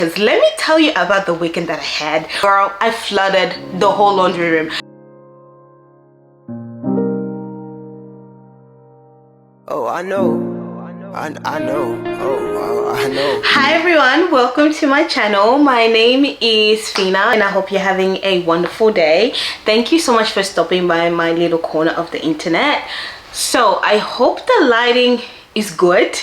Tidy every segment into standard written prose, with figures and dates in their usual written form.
Let me tell you about the weekend that I had. Girl, I flooded the whole laundry room. Oh, I know. I know. Oh, I know. Hi everyone, welcome to my channel. My name is Phina and I hope you're having a wonderful day. Thank you so much for stopping by my little corner of the internet. So I hope the lighting is good.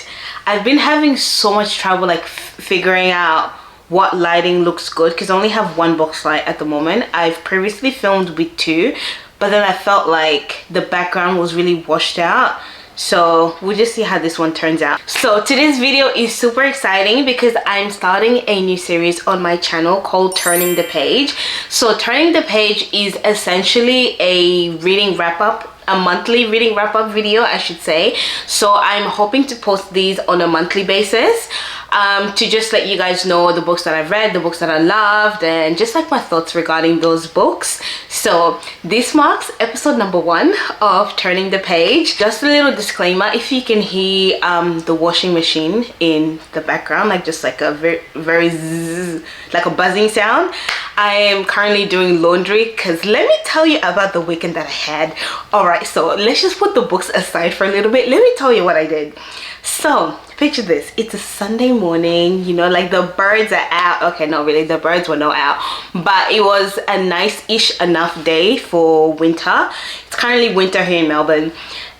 I've been having so much trouble figuring out what lighting looks good because I only have one box light at the moment. I've previously filmed with two, but then I felt like the background was really washed out. So we'll just see how this one turns out. So today's video is super exciting because I'm starting a new series on my channel called Turning the Page. So Turning the Page is essentially a reading wrap-up, a monthly reading wrap-up video, I should say. So I'm hoping to post these on a monthly basis to just let you guys know the books that I've read, the books that I loved, and just like my thoughts regarding those books. So this marks episode number 1 of Turning the Page. Just a little disclaimer, if you can hear the washing machine in the background, like just like a very zzz, like a buzzing sound, I am currently doing laundry because let me tell you about the weekend that I had. Alright, so let's just put the books aside for a little bit. Let me tell you what I did. So picture this, it's a Sunday morning, you know, like the birds are out. Okay, not really, the birds were not out, but it was a nice-ish enough day for winter. It's currently winter here in Melbourne.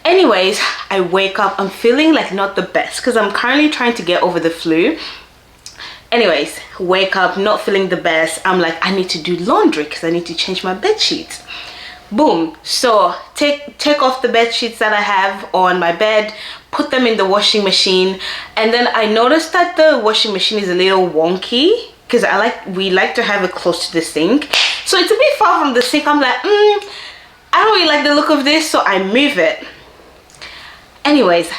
Anyways, I wake up, I'm feeling like not the best because I'm currently trying to get over the flu. Anyways, wake up, not feeling the best. I'm like, I need to do laundry because I need to change my bed sheets. Boom. So take off the bed sheets that I have on my bed, put them in the washing machine, and then I noticed that the washing machine is a little wonky because we like to have it close to the sink. So it's a bit far from the sink. I'm like, I don't really like the look of this, so I move it. Anyways,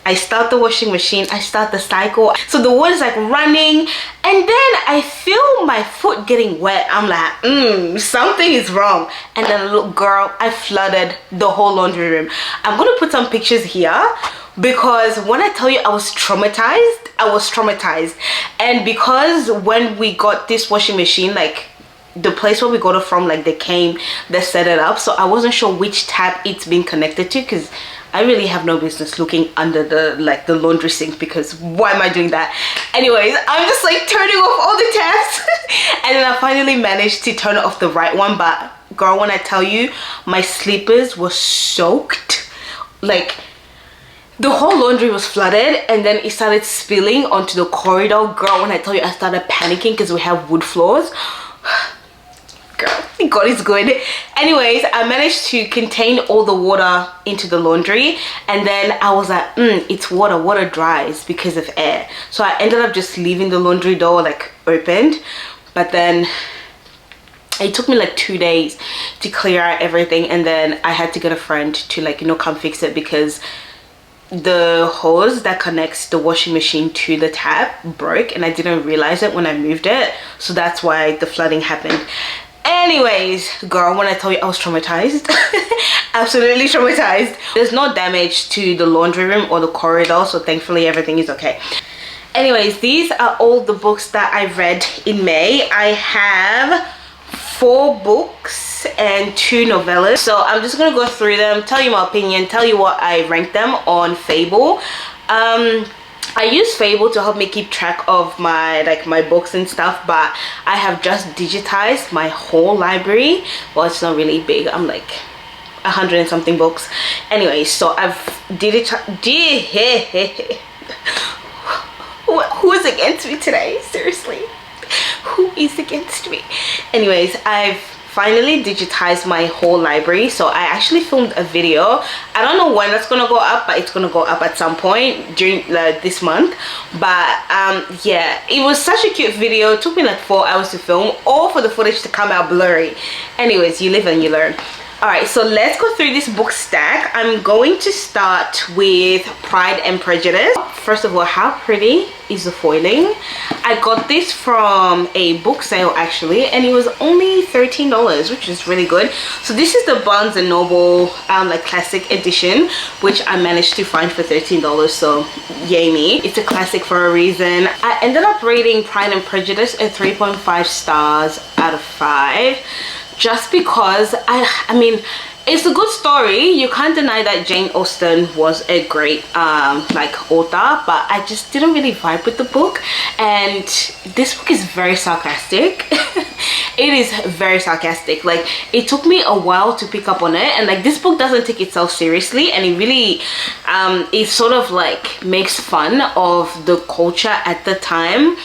I start the washing machine, I start the cycle, so the water's like running, and then I feel my foot getting wet. I'm like, something is wrong. And then look, girl, I flooded the whole laundry room. I'm gonna put some pictures here because when I tell you I was traumatized, I was traumatized. And because when we got this washing machine, like the place where we got it from, like they set it up, so I wasn't sure which tap it's been connected to because I really have no business looking under the laundry sink because why am I doing that? Anyways, I'm just like turning off all the taps and then I finally managed to turn off the right one. But girl, when I tell you, my slippers were soaked. Like the whole laundry was flooded and then it started spilling onto the corridor. Girl, when I tell you, I started panicking because we have wood floors. Girl, God is good. Anyways, I managed to contain all the water into the laundry, and then I was like, it's water dries because of air. So I ended up just leaving the laundry door like opened, but then it took me like 2 days to clear out everything, and then I had to get a friend to like, you know, come fix it because the hose that connects the washing machine to the tap broke and I didn't realize it when I moved it, so that's why the flooding happened. Anyways, girl, when I tell you I was traumatized, absolutely traumatized. There's no damage to the laundry room or the corridor, so thankfully everything is okay. Anyways, these are all the books that I read in May. I have 4 books and 2 novellas, so I'm just gonna go through them, tell you my opinion, tell you what I ranked them on Fable. I use Fable to help me keep track of my books and stuff, but I have just digitized my whole library. Well, it's not really big, I'm like 100 and something books. Anyway, so I've digitized. Who is against me today? Seriously, who is against me? Anyways, I've finally digitized my whole library, so I actually filmed a video. I don't know when that's gonna go up, but it's gonna go up at some point during this month. But yeah, it was such a cute video. It took me like 4 hours to film, all for the footage to come out blurry. Anyways, you live and you learn. All right, so let's go through this book stack. I'm going to start with Pride and Prejudice. First of all, how pretty is the foiling? I got this from a book sale actually, and it was only $13, which is really good. So this is the Barnes and Noble like classic edition, which I managed to find for $13, so yay me. It's a classic for a reason. I ended up rating Pride and Prejudice at 3.5 stars out of 5. Just because I mean, it's a good story. You can't deny that Jane Austen was a great like author, but I just didn't really vibe with the book. And this book is very sarcastic. It is very sarcastic. Like, it took me a while to pick up on it, and like this book doesn't take itself seriously, and it really it sort of like makes fun of the culture at the time.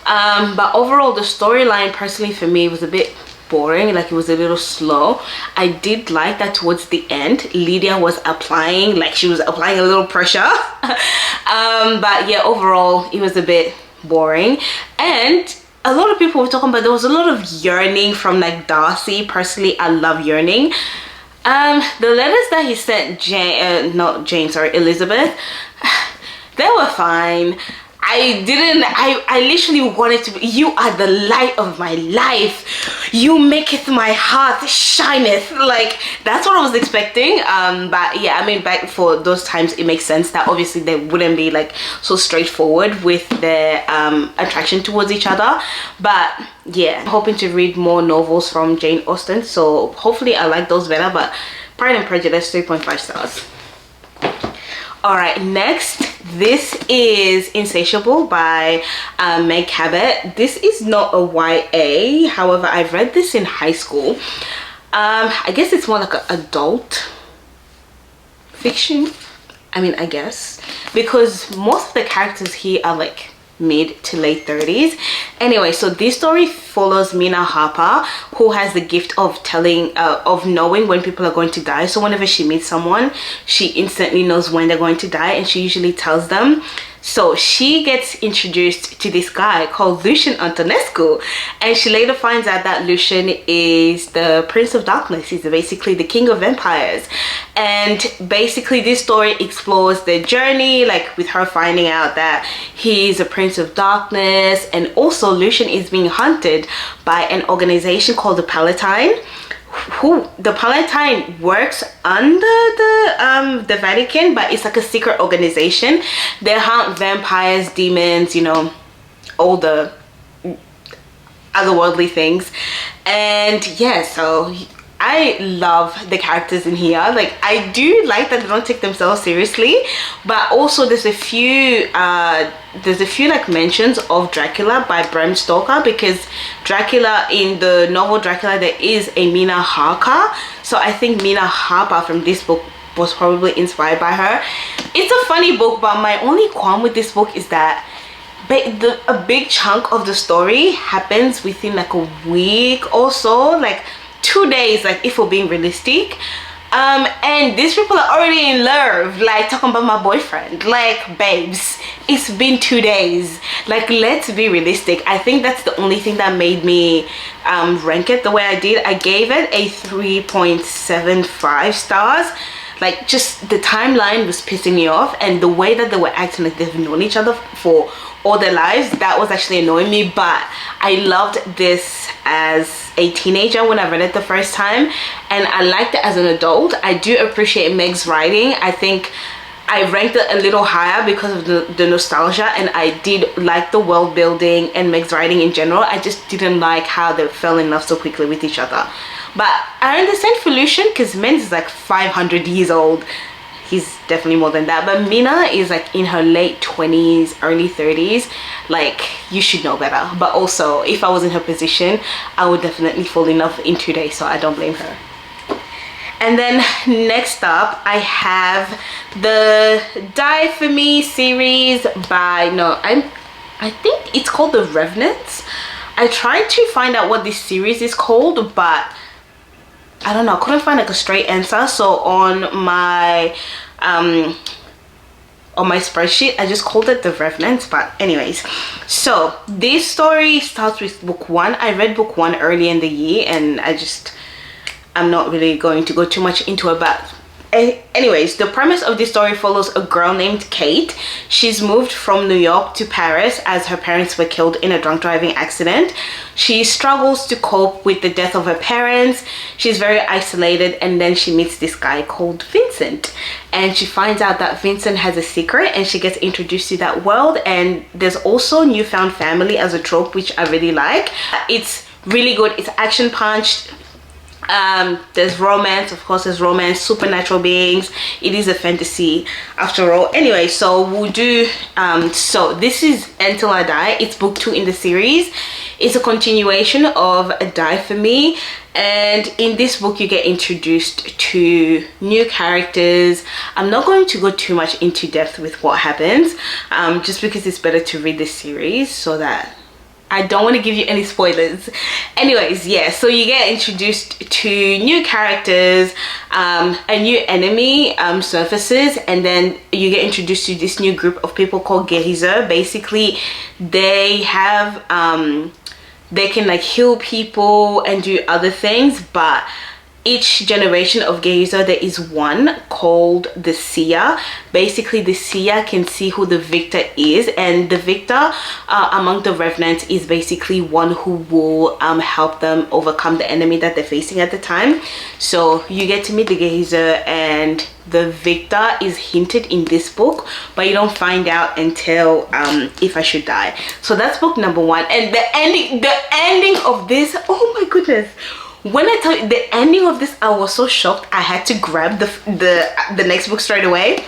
But overall, the storyline personally for me was a bit boring. Like, it was a little slow. I did like that towards the end Lydia was applying, like she was applying a little pressure. But yeah, overall it was a bit boring, and a lot of people were talking about there was a lot of yearning from like Darcy. Personally, I love yearning. The letters that he sent Elizabeth, they were fine. I literally wanted to be, you are the light of my life, you maketh my heart shineth. Like, that's what I was expecting. But yeah, I mean, back for those times, it makes sense that obviously they wouldn't be like so straightforward with their attraction towards each other. But yeah, I'm hoping to read more novels from Jane Austen, so hopefully I like those better. But Pride and Prejudice, 3.5 stars. All right, next, this is Insatiable by Meg Cabot. This is not a YA, however, I've read this in high school. I guess it's more like an adult fiction. I mean, I guess, because most of the characters here are like mid to late 30s. Anyway, so this story follows Mina Harper, who has the gift of knowing when people are going to die. So whenever she meets someone, she instantly knows when they're going to die, and she usually tells them. So she gets introduced to this guy called Lucian Antonescu, and she later finds out that Lucian is the Prince of Darkness. He's basically the king of vampires. And basically this story explores their journey, like with her finding out that he's a Prince of Darkness, and also Lucian is being hunted by an organization called the Palatine. The Palatine works under the Vatican, but it's like a secret organization. They hunt vampires, demons, you know, all the otherworldly things. And yeah, so I love the characters in here. Like, I do like that they don't take themselves seriously, but also there's a few like mentions of Dracula by Bram Stoker, because Dracula, in the novel Dracula, there is a Mina Harker. So I think Mina Harper from this book was probably inspired by her. It's a funny book, but my only qualm with this book is that a big chunk of the story happens within like a week or so, like 2 days, like if we're being realistic. And these people are already in love, like talking about my boyfriend. Like, babes, it's been 2 days. Like, let's be realistic. I think that's the only thing that made me rank it the way I did. I gave it a 3.75 stars. Like, just the timeline was pissing me off, and the way that they were acting like they've known each other for all their lives, that was actually annoying me. But I loved this as a teenager when I read it the first time, and I liked it as an adult. I do appreciate Meg's writing. I think I ranked it a little higher because of the nostalgia, and I did like the world building and Meg's writing in general. I just didn't like how they fell in love so quickly with each other. But I understand for Lucian, because Men's is like 500 years old. He's definitely more than that. But Mina is like in her late 20s, early 30s. Like, you should know better. But also, if I was in her position, I would definitely fall in love in 2 days, so I don't blame her. And then next up, I have the Die For Me series by, I think it's called The Revenants. I tried to find out what this series is called, but I don't know, I couldn't find like a straight answer. So on my spreadsheet, I just called it The Revenants. But anyways, so this story starts with book 1. I read book 1 early in the year, and I'm not really going to go too much into it, but anyways, the premise of this story follows a girl named Kate. She's moved from New York to Paris as her parents were killed in a drunk driving accident. She struggles to cope with the death of her parents. She's very isolated, and then she meets this guy called Vincent, and she finds out that Vincent has a secret, and she gets introduced to that world. And there's also newfound family as a trope, which I really like. It's really good. It's action punched. There's romance, of course. There's romance, supernatural beings. It is a fantasy after all. Anyway, so we'll do so this is Until I Die. It's book 2 in the series. It's a continuation of Die For Me, and in this book you get introduced to new characters. I'm not going to go too much into depth with what happens, just because it's better to read the series, so that I don't want to give you any spoilers. Anyways, yeah, so you get introduced to new characters, a new enemy surfaces, and then you get introduced to this new group of people called guérisseurs. Basically, they have they can like heal people and do other things, but each generation of guérisseurs there is one called the seer. Basically, the seer can see who the victor is, and the victor among the revenants is basically one who will help them overcome the enemy that they're facing at the time. So you get to meet the guérisseur, and the victor is hinted in this book, but you don't find out until If I Should Die. So that's book number 1, and the ending of this, oh my goodness. When I tell you the ending of this, I was so shocked I had to grab the next book straight away.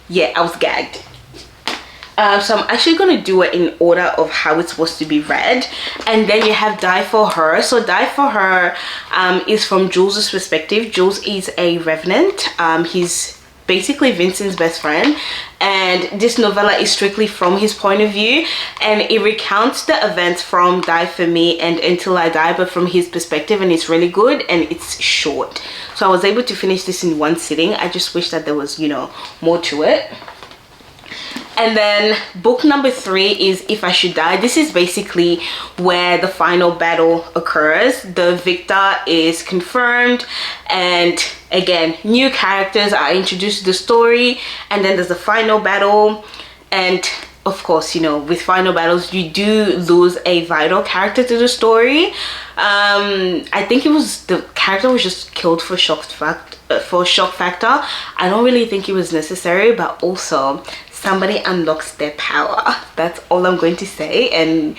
Yeah, I was gagged. So I'm actually going to do it in order of how it's supposed to be read. And then you have Die For Her. So Die For Her is from Jules' perspective. Jules is a revenant. He's basically Vincent's best friend, and this novella is strictly from his point of view, and it recounts the events from Die For Me and Until I Die, but from his perspective, and it's really good, and it's short. So I was able to finish this in one sitting. I just wish that there was, you know, more to it. And then book number 3 is If I Should Die. This is basically where the final battle occurs. The victor is confirmed, and again, new characters are introduced to the story, and then there's the final battle. And of course, you know, with final battles you do lose a vital character to the story. I think it was the character was just killed for shock factor. I don't really think it was necessary, but also somebody unlocks their power. That's all I'm going to say, and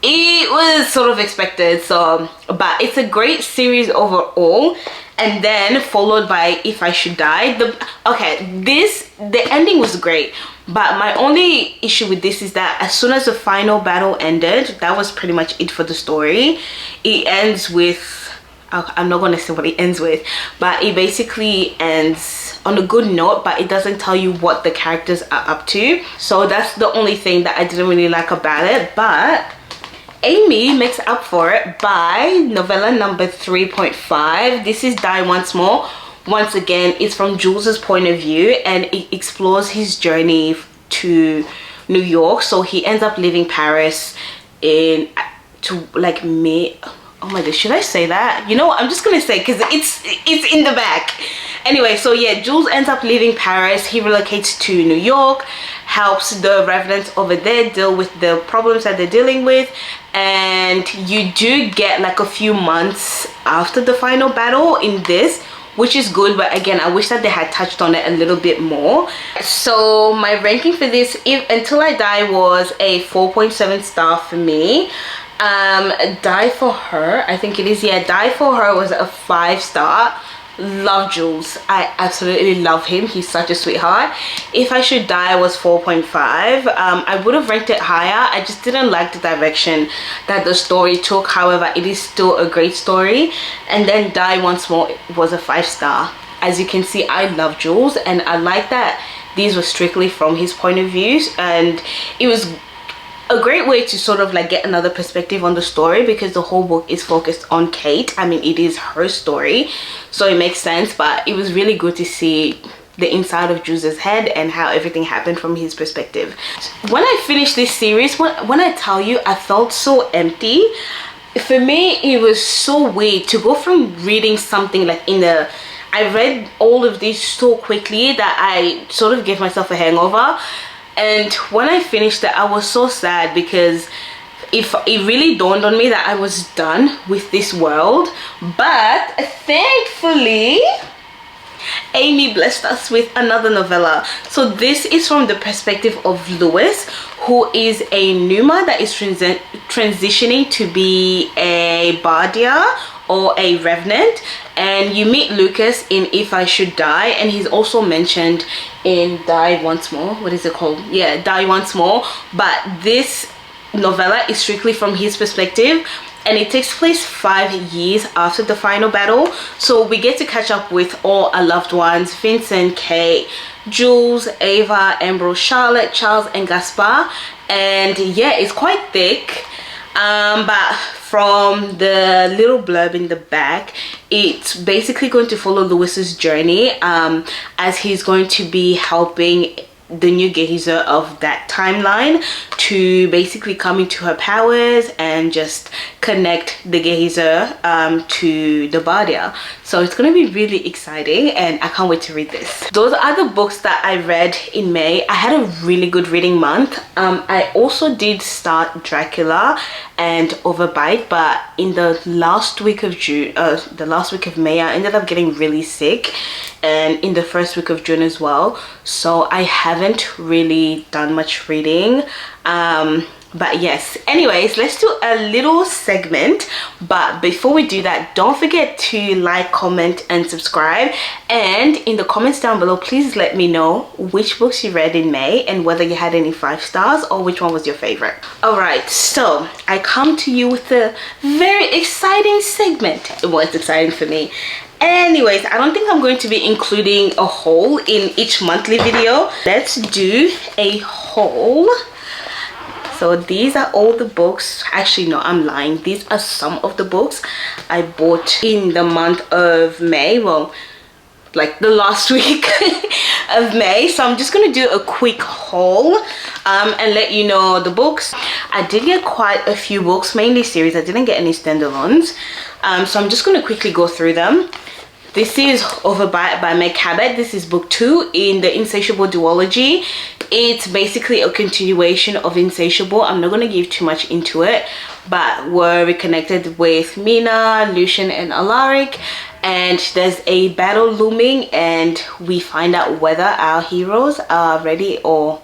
it was sort of expected. So, but it's a great series overall. And then followed by If I Should Die. The ending was great, but my only issue with this is that as soon as the final battle ended, that was pretty much it for the story. It ends with, I'm not going to say what it ends with, but it basically ends on a good note, but it doesn't tell you what the characters are up to. So that's the only thing that I didn't really like about it. But Amy makes up for it by novella number 3.5. This is Die Once More. Once again, it's from Jules's point of view, and it explores his journey to New York. So he ends up leaving Paris oh my god, should I say that? You know what, I'm just gonna say, because it's in the back. Anyway, so yeah, Jules ends up leaving Paris. He relocates to New York, helps the residents over there deal with the problems that they're dealing with, and you do get like a few months after the final battle in this, which is good. But again, I wish that they had touched on it a little bit more. So my ranking for this, Until I Die, was a 4.7 star for me. Die For Her, I think it is, yeah, Die For Her was a 5 star. Love Jules, I absolutely love him, he's such a sweetheart. If I Should Die was 4.5. I would have ranked it higher. I just didn't like the direction that the story took. However, it is still a great story. And then Die Once More was a 5 star. As you can see, I love Jules, and I like that these were strictly from his point of view, and it was a great way to sort of like get another perspective on the story, because the whole book is focused on Kate. I mean, it is her story, so it makes sense, but it was really good to see the inside of Jules's head and how everything happened from his perspective. When I finished this series, when I tell you I felt so empty, for me it was so weird to go from reading something like I read all of these so quickly that I sort of gave myself a hangover, and when I finished it I was so sad because it really dawned on me that I was done with this world. But thankfully Amy blessed us with another novella. So this is from the perspective of Lewis, who is a Numa that is transitioning to be a Bardia or a Revenant, and you meet Lucas in If I Should Die, and he's also mentioned in Die Once More. What is it called? Yeah, Die Once More. But this novella is strictly from his perspective, and it takes place 5 years after the final battle. So we get to catch up with all our loved ones: Vincent, Kate, Jules, Ava, Ambrose, Charlotte, Charles, and Gaspar. And yeah, it's quite thick, but from the little blurb in the back, it's basically going to follow Lewis's journey as he's going to be helping the new Gehazer of that timeline to basically come into her powers and just connect the Gehazer to the Bardia. So it's going to be really exciting, and I can't wait to read this. Those are the books that I read in May. I had a really good reading month. I also did start Dracula and Overbite, but in the last week of May I ended up getting really sick, and in the first week of June as well. So I haven't really done much reading. But yes, anyways, let's do a little segment. But before we do that, don't forget to like, comment, and subscribe. And in the comments down below, please let me know which books you read in May and whether you had any 5 stars or which one was your favorite. Alright, so I come to you with a very exciting segment. Well, it's exciting for me. Anyways, I don't think I'm going to be including a haul in each monthly video. Let's do a haul. So these are all the books. Actually, no, I'm lying. These are some of the books I bought in the month of May. Well, like the last week of May. So I'm just going to do a quick haul and let you know the books. I did get quite a few books, mainly series. I didn't get any standalones. So I'm just going to quickly go through them. This is Overbite by Meg Cabot. This is book 2 in the Insatiable duology. It's basically a continuation of Insatiable. I'm not going to give too much into it, but we're reconnected with Mina, Lucian, and Alaric, and there's a battle looming, and we find out whether our heroes are ready or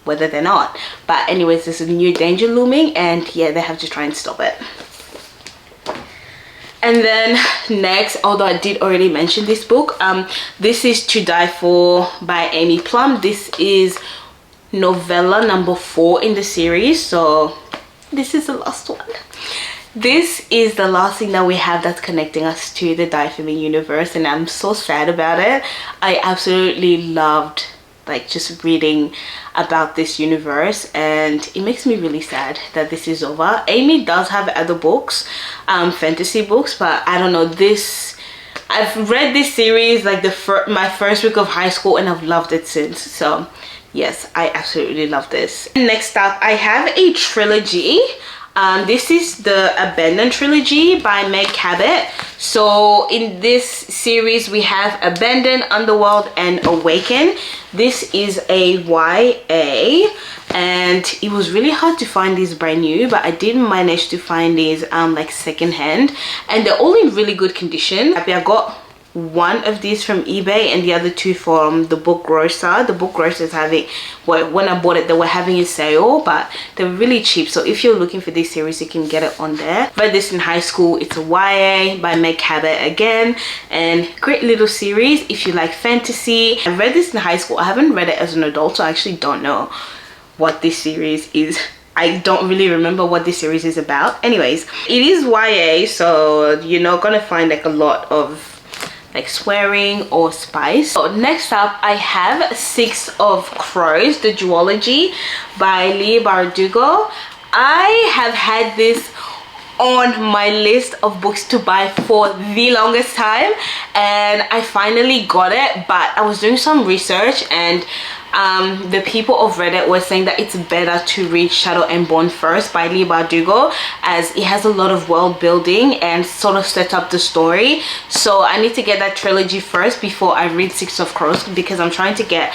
whether they're not. But anyways, there's a new danger looming, and yeah, they have to try and stop it. And then next, although I did already mention this book, this is To Die For by Amy Plum. This is novella number 4 in the series, so this is the last one. This is the last thing that we have that's connecting us to the Die For Me universe, and I'm so sad about it. I absolutely loved like just reading about this universe, and it makes me really sad that this is over. Amy does have other books, fantasy books, but I don't know, I've read this series like my first week of high school, and I've loved it since. So yes, I absolutely love this. Next up, I have a trilogy. This is the Abandoned trilogy by Meg Cabot. So in this series we have Abandoned, Underworld, and Awaken. This is a YA, and it was really hard to find these brand new, but I did manage to find these like secondhand, and they're all in really good condition. I got one of these from eBay and the other 2 from the Book Grocer. The Book Grocer is having, well, when I bought it they were having a sale, but they're really cheap. So if you're looking for this series, you can get it on there. Read this in high school. It's a YA by Meg Cabot again, and great little series if you like fantasy. I read this in high school. I haven't read it as an adult, so I actually don't know what this series is. I don't really remember what this series is about. Anyways, it is YA, so you're not gonna find like a lot of like swearing or spice. So next up, I have 6 of Crows, the duology by Leigh Bardugo. I have had this on my list of books to buy for the longest time, and I finally got it. But I was doing some research, and the people of Reddit were saying that it's better to read Shadow and Bone first by Leigh Bardugo, as it has a lot of world building and sort of set up the story. So I need to get that trilogy first before I read Six of Crows, because I'm trying to get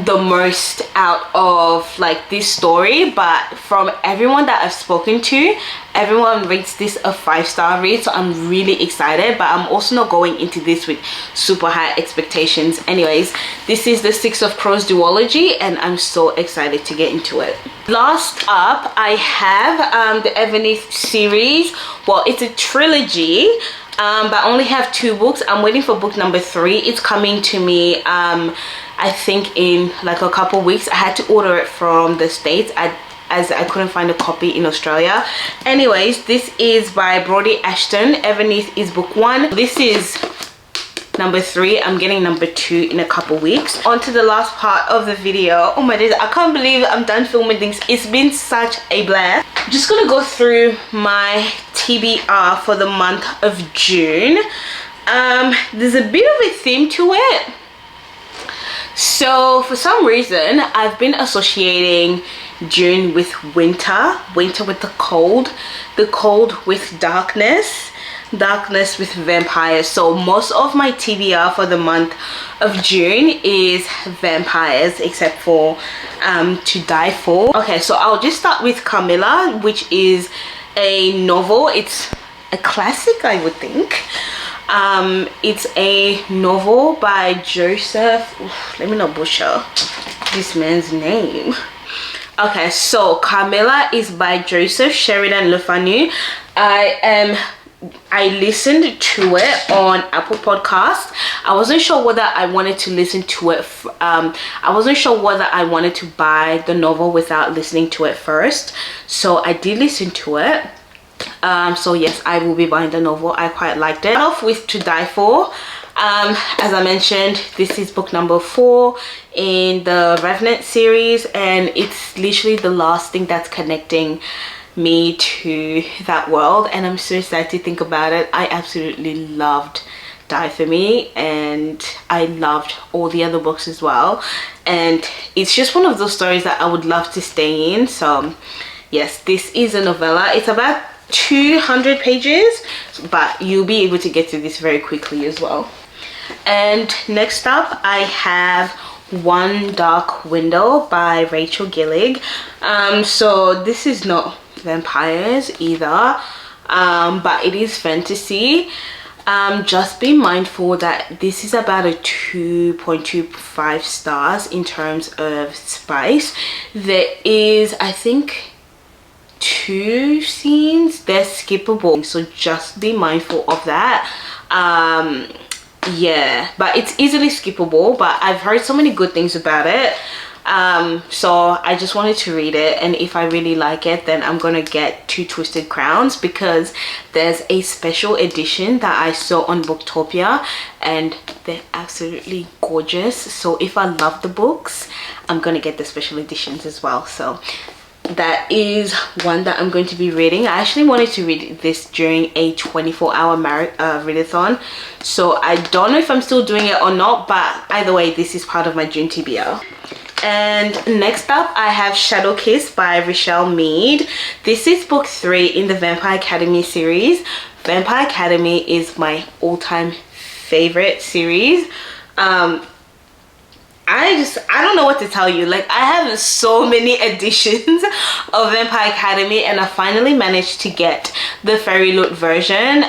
the most out of like this story. But from everyone that I've spoken to, everyone rates this a 5-star read, so I'm really excited. But I'm also not going into this with super high expectations. Anyways, this is the Six of Crows duology, and I'm so excited to get into it. Last up, I have the Evanice series. Well, it's a trilogy, but I only have 2 books. I'm waiting for book number 3. It's coming to me I think in like a couple weeks. I had to order it from the States as I couldn't find a copy in Australia. Anyways, this is by Brody Ashton. Evanice is book 1. This is number 3. I'm getting number 2 in a couple weeks. On to the last part of the video. Oh my days, I can't believe I'm done filming things. It's been such a blast. I'm just gonna go through my TBR for the month of June. There's a bit of a theme to it. So for some reason, I've been associating June with winter with the cold with darkness with vampires. So most of my TBR for the month of June is vampires, except for To Die For. Okay, so I'll just start with Carmilla, which is a novel. It's a classic, I would think. It's a novel by Joseph, let me not butcher this man's name. Okay, so Carmilla is by Joseph Sheridan Le Fanu. I listened to it on Apple Podcasts. I wasn't sure whether I wanted to listen to it. I wasn't sure whether I wanted to buy the novel without listening to it first. So I did listen to it. So yes, I will be buying the novel. I quite liked it. Off with To Die For. As I mentioned, this is book number 4 in the Revenant series, and it's literally the last thing that's connecting me to that world, and I'm so excited to think about it. I absolutely loved Die For Me, and I loved all the other books as well, and it's just one of those stories that I would love to stay in. So yes, this is a novella. It's about 200 pages, but you'll be able to get to this very quickly as well. And next up, I have One Dark Window by Rachel Gillig. So this is not vampires either, but it is fantasy. Just be mindful that this is about a 2.25 stars in terms of spice. There is, I think, 2 scenes they're skippable, so just be mindful of that. Yeah, but it's easily skippable, but I've heard so many good things about it. So I just wanted to read it, and if I really like it, then I'm gonna get 2 Twisted Crowns, because there's a special edition that I saw on Booktopia, and they're absolutely gorgeous. So if I love the books, I'm gonna get the special editions as well. So that is one that I'm going to be reading. I actually wanted to read this during a 24-hour readathon, so I don't know if I'm still doing it or not, but either way, this is part of my June TBR. And next up, I have Shadow Kiss by Rochelle Mead. This is book 3 in the Vampire Academy series. Vampire Academy is my all-time favorite series. I don't know what to tell you. Like, I have so many editions of Vampire Academy, and I finally managed to get the Fairy Loot version,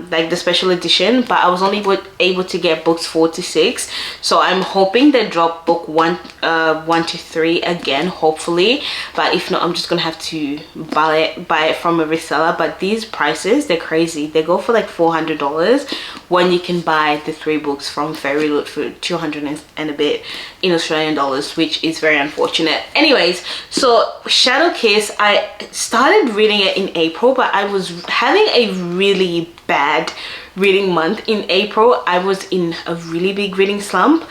like the special edition, but I was only able to get books 4 to 6. So I'm hoping they drop book 1 to 3 again, hopefully. But if not, I'm just gonna have to buy it from a reseller. But these prices, they're crazy. They go for like $400 when you can buy the 3 books from Fairy Loot for 200 and a bit in Australian dollars, which is very unfortunate. Anyways, so Shadow Kiss, I started reading it in April, but I was having a really bad reading month in April. I was in a really big reading slump,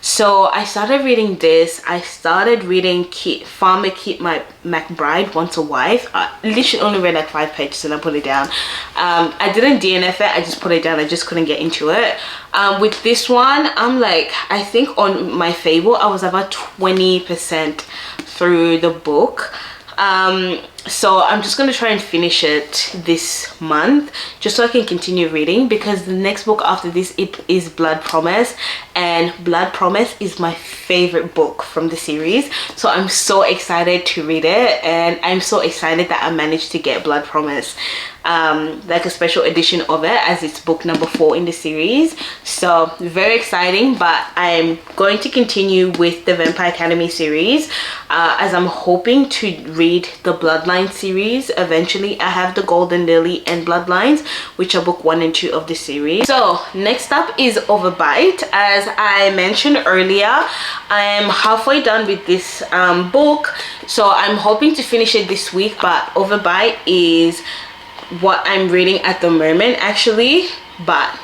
So I started reading this. I started reading Farmer Keep My McBride Once a Wife. I literally only read like 5 pages and I put it down. I didn't DNF it, I just put it down. I just couldn't get into it. With this one, I'm like, I think on my Fable I was about 20% through the book. So I'm just gonna try and finish it this month just so I can continue reading, because the next book after this is Blood Promise, and Blood Promise is my favorite book from the series. So I'm so excited to read it, and I'm so excited that I managed to get Blood Promise, like a special edition of it, as it's book number 4 in the series. So very exciting. But I'm going to continue with the Vampire Academy series, as I'm hoping to read the Bloodline series eventually. I have the Golden Lily and Bloodlines, which are book 1 and 2 of the series. So next up is Overbite. As I mentioned earlier, I am halfway done with this book, so I'm hoping to finish it this week. But Overbite is what I'm reading at the moment actually. But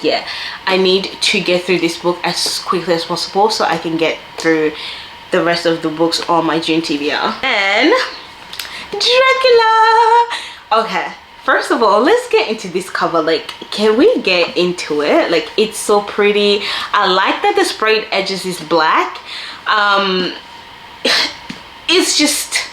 yeah, I need to get through this book as quickly as possible so I can get through the rest of the books on my June TBR. And Dracula. Okay, first of all, let's get into this cover. Like, can we get into it? Like, it's so pretty. I like that the sprayed edges is black. It's just,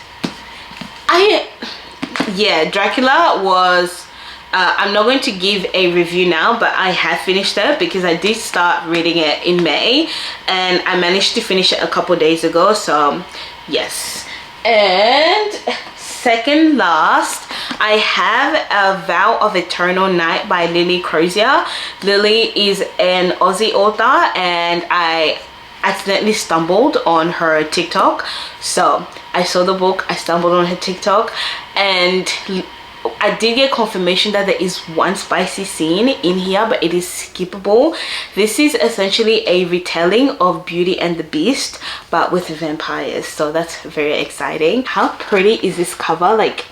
yeah, Dracula was, I'm not going to give a review now, but I have finished it because I did start reading it in May and I managed to finish it a couple days ago. So yes. And second last, I have A Vow of Eternal Night by Lily Crozier. Lily is an Aussie author and I accidentally stumbled on her TikTok. So I saw the book, I stumbled on her TikTok, and I did get confirmation that there is one spicy scene in here, but it is skippable. This is essentially a retelling of Beauty and the Beast, but with vampires. So that's very exciting. How pretty is this cover? Like,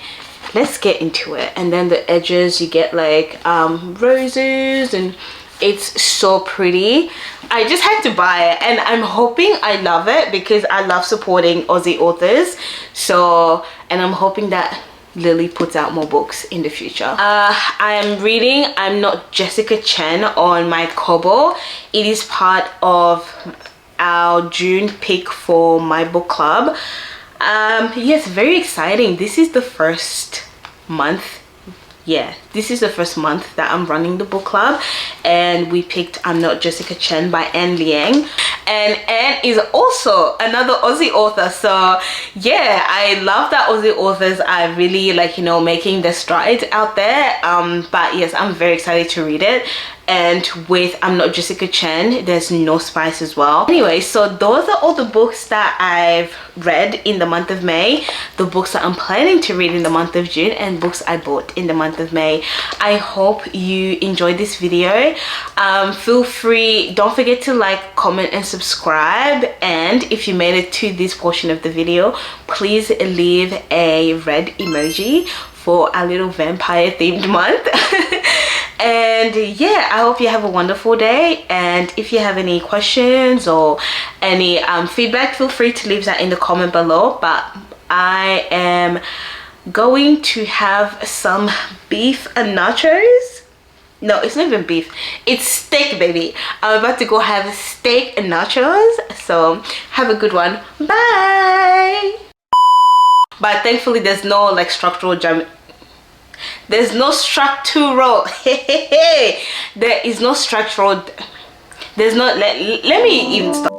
let's get into it. And then the edges, you get like roses, and it's so pretty. I just had to buy it and I'm hoping I love it because I love supporting Aussie authors. So, and I'm hoping that Lily puts out more books in the future. I am reading I'm Not Jessica Chen on my Kobo. It is part of our June pick for my book club. Yes, very exciting. This is the first month. Yeah, this is the first month that I'm running the book club, and we picked I'm Not Jessica Chen by Anne Liang. And Anne is also another Aussie author, so yeah, I love that Aussie authors are really, like, you know, making their strides out there. But yes, I'm very excited to read it. And with I'm Not Jessica Chen, there's No Spice as well. Anyway, so those are all the books that I've read in the month of May, the books that I'm planning to read in the month of June, and books I bought in the month of May. I hope you enjoyed this video. Feel free, don't forget to like, comment and subscribe, and if you made it to this portion of the video, please leave a red emoji for our little vampire themed month. And yeah, I hope you have a wonderful day, and if you have any questions or any feedback, feel free to leave that in the comment below. But I am going to have some beef and nachos. No, it's not even beef, it's steak, baby. I'm about to go have steak and nachos, so have a good one. Bye. But thankfully there's no like structural jam. There's no structural. There is no structural. There's no. Let me even stop.